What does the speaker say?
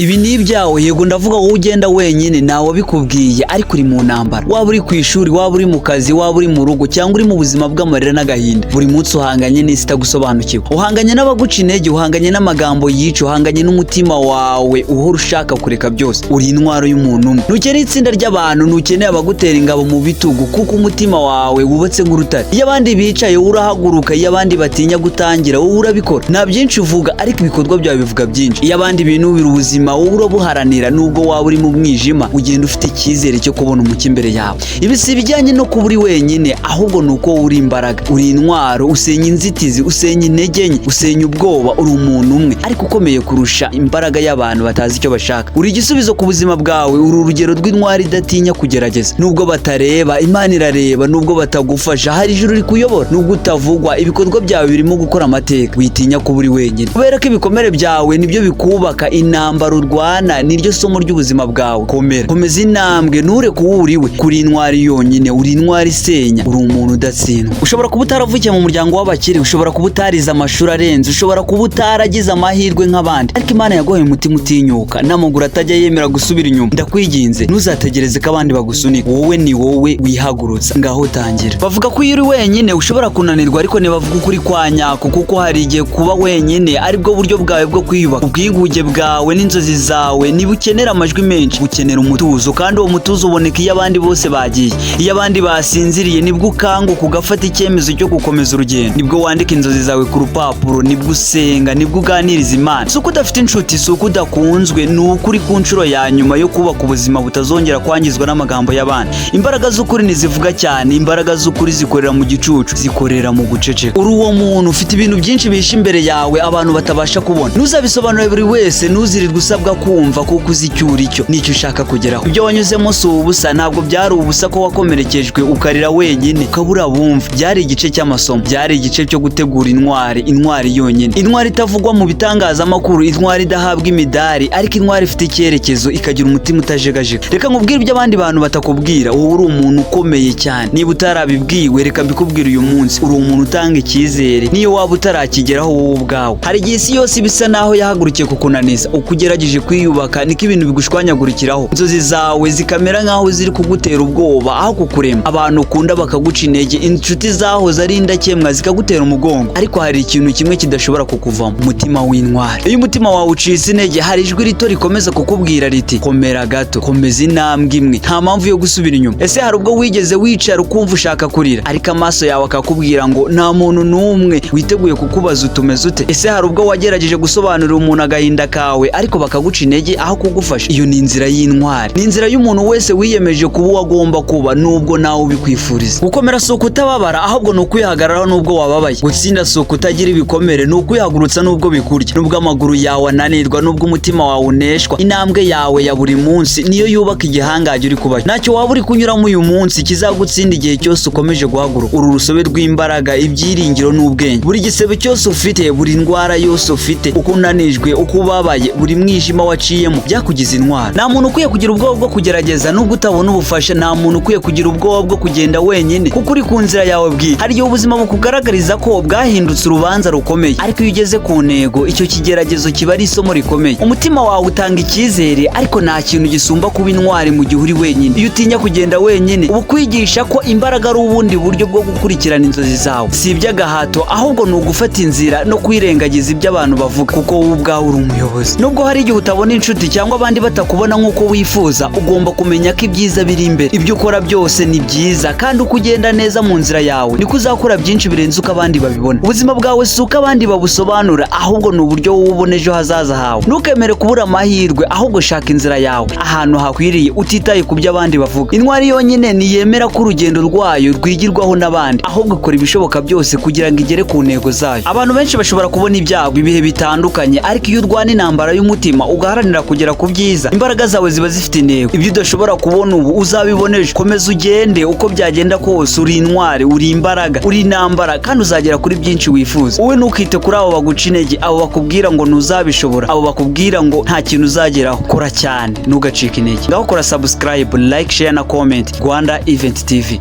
Ibi ni ibyawe, yego ndavuga wowe ugenda wenyine nawe wabikubwiye, ariko uri mu ntambara. Waba uri ku ishuri, waba uri mu kazi, waba uri mu rugo, cyangwa uri mu buzima bw'amarira n'agahinda. Buri munsi uhanganye n'isi itagusobanukiwe, uhanganye n'abaguca intege, uhanganye n'amagambo yica, uhanganye n'umutima wawe uhora ushaka kureka byose. Uri intwaro y'umuntu umwe. Ntukeneye itsinda ry'abantu, ntukeneye abagutera ingabo mu bitugu, kuko umutima wawe wubatse nk'urutare. Iyo abandi bicaye urahaguruka, iyo abandi batinya gutangira wowe urabikora. Nta byinshi uvuga, ariko ibikorwa byawe bivuga byinshi. Iyo abandi binubira ubuzima wowe urabuharanira, nubwo waba uri mu mwijima ugenda ufite icyizere cyo kubona umucyo imbere yawe. Ibi si ibijyanye no kuba uri wenyine, ahubwo ni uko uri imbaraga, uri intwaro, usenya inzitizi, usenya intege nke, usenya ubwoba. Uri umuntu umwe ariko ukomeye kurusha imbaga y'abantu batazi icyo bashaka. Uri igisubizo ku buzima bwawe, uri urugero rw'intwari idatinya kugerageza. Nubwo batareba, Imana irareba. Nubwo batagufasha, hari ijuru rikuyobora. Nubwo utavugwa, ibikorwa byawe birimo gukora amateka. Witinya kuba uri wenyine, kubera ko ibikomere byawe nibyo bikubaka. Intambara urwana niryo somo ry'ubuzima bwawe. Komeza intambwe, ntureke uwo uriwe. Kuri intwari yonyine, uri intwari isenya, uri umuntu udatsindwa. Ushobora kuba utaravukiye mu muryango w'abakire, ushobora kuba utarize amashuri arenze, ushobora kuba utaragize amahirwe nk'abandi, ariko Imana yaguhaye umutima utinyuka, n'amaguru atajya yemera gusubira inyuma. Ndakwinginze ntuzategereze ko abandi bagusunika, wowe ni wowe wihagurutsa. Ngaho tangira. Bavuga ko iyo uri wenyine ushobora kunanirwa, ariko ntibavuga ukuri kwa nyako, kuko hari igihe kuba wenyine aribwo buryo bwawe bwo kwiyubaka. Ubwinguge bwawe n'inzozi zawe ntibukenera amajwi menshi, bukenera umutuzo, kandi uwo mutuzo uboneka iyo abandi bose bagiye. Iyo abandi basinziriye nibwo ukanguka ugafata icyemezo cyo gukomeza urugendo. Nibwo wandika inzozi zawe ku rupapuro, nibwo usenga, nibwo uganiriza Imana. Si uko udafite inshuti, si uko udakunzwe, ni uko uri ku nshuro ya nyuma yo kubaka ubuzima butazongera kwangizwa n'amagambo y'abandi. Imbaraga z'ukuri ntizivuga cyane, imbaraga z'ukuri zikorera mu gicucu, zikorera mu guceceka. Uri uwo muntu ufite ibintu byinshi bihishe imbere yawe abantu batabasha kubona. Ntuzabisobanurire buri wese, ntuzirirwe usabwa kumva, kuko uzi icyo uri cyo n'icyo ushaka kugeraho. Ibyo wanyuzemo si ubusa, ntabwo byari ubusa ko wakomerekejwe ukarira wenyine ukabura bumva. Byari igice cy'amasomo, byari igice cyo gutegura intwari yonyine. Intwari itavugwa mu bitangazamakuru, intwari idahabwa imidari, ariko intwari ifite icyerekezo, ikagira umutima utajegajega. Reka nkubwire ibyo abandi bantu batakubwira, wowe uri umuntu ukomeye cyane. Niba utarabibwiwe, reka mbikubwire uyu munsi. Uri umuntu utanga icyizere, niyo waba utarakigeraho wowe ubwawe. Hari igihe isi yose bisa naho yahagurukiye kukunaniza, uko ugerageje kwiyubaka niko ibintu bigushwanyagurikiraho. Inzozi zawe zikamera nk'aho ziri kugutera ubwoba aho kukurema. Abantu ukunda bakaguca intege, inshuti zahoze ari indakemwa zikagutera umugongo, ariko hari ikintu kimwe kidashobora kukuvamo: umutima w'intwari. Iyo umutima wawe ucitse intege, hari ijwi rito rikomeza kukubwira riti komera gato, komeza intambwe imwe, nta mpamvu yo gusubira inyuma. Ese hari ubwo wigeze wicara ukumva ushaka kurira, ariko amaso yawe akakubwira ngo nta muntu n'umwe witeguye kukubaza utumeze ute? Ese hari ubwo wagerageje gusobanurira umuntu agahinda kawe, ariko bakaguca intege aho kugufasha? Iyo ni inzira y'intwari, ni inzira y'umuntu wese wiyemeje kuba uwo agomba kuba, nubwo nawe ubikwifuriza. Gukomera si ukutababara, ahubwo ni ukwihagararaho nubwo wababaye. Gutsinda si ukutagira ibikomere, ni ukwihagurutsa nubwo bikurya, nubwo amaguru yawe ananirwa, nubwo umutima wawe uneshwa. Intambwe yawe ya buri munsi niyo yubaka igihangaje uri kubaho. Ntacyo waba uri kunyuramo uyu munsi kizagutsinda igihe cyose ukomeje guhaguruka. Uru rusobe rw'imbaraga, ibyiringiro n'ubwenge. Buri gisebe cyose ufite, buri ndwara yose ufite, uko unanijwe, uko ubabaye, buri mwijima waciyemo byakugize intwari. Nta muntu ukwiye kugira ubwoba bwo kugerageza nubwo utabona ubufasha. Nta muntu ukwiye kugira ubwoba bwo kugenda wenyine, kuko uri ku nzira yawe bwite. Hari igihe ubuzima bukugaragariza ko bwahindutse urubanza rukomeye, ariko iyo ugeze ku ntego, icyo kigeragezo kiba ari isomo rikomeye. Umutima wawe utanga icyizere, ariko nta kintu gisumba kuba intwari mu gihe uri wenyine. Iyo utinya kugenda wenyine, uba ukwigisha ko imbaraga ari ubundi buryo bwo gukurikirana inzozi zawe, si iby'agahato, ahubwo ni ugufata inzira no kwirengagiza ibyo abantu bavuga, kuko wowe ubwawe uri umuyobozi. Nubwo hari igihe utabona inshuti cyangwa abandi batakubona nk'uko wifuza, ugomba kumenya ko ibyiza biri imbere. Ibyo ukora byose ni byiza, kandi uko ugenda neza mu nzira yawe niko uzakora byinshi birenze uko abandi babibona. Ubuzima bwawe si uko abandi babusobanura, ahubwo ni uburyo wowe ubona ejo hazaza hawe. Ntukemere kubura amahirwe, ahubwo shaka inzira yawe ahantu hakwiriye, utitaye ku byo abandi bavuga. Intwari yonyine ntiyemera ko urugendo rwayo rwigirwaho n'abandi, ahubwo ikora ibishoboka byose kugira ngo igere ku ntego zayo. Abantu benshi bashobora kubona ibyago ibihe bitandukanye, ariko iyo urwana intambara y'umutima ugaharanira kugera ku byiza, imbaraga zawe ziba zifite intego. Ibyo udashobora kubona ubu uzabibona ejo. Komeza ugende, uko byagenda kose uri intwari, uri imbaraga, uri intambara, kandi uzagera kuri byinshi wifuza. Wowe ntukite kuri abo baguca intege, abo bakubwira ngo ntuzabishobora, abo bakubwira ngo nta kintu uzageraho. Kora cyane, ntugacike intege. Ngaho kora subscribe, like, share na comment. Rwanda Event TV.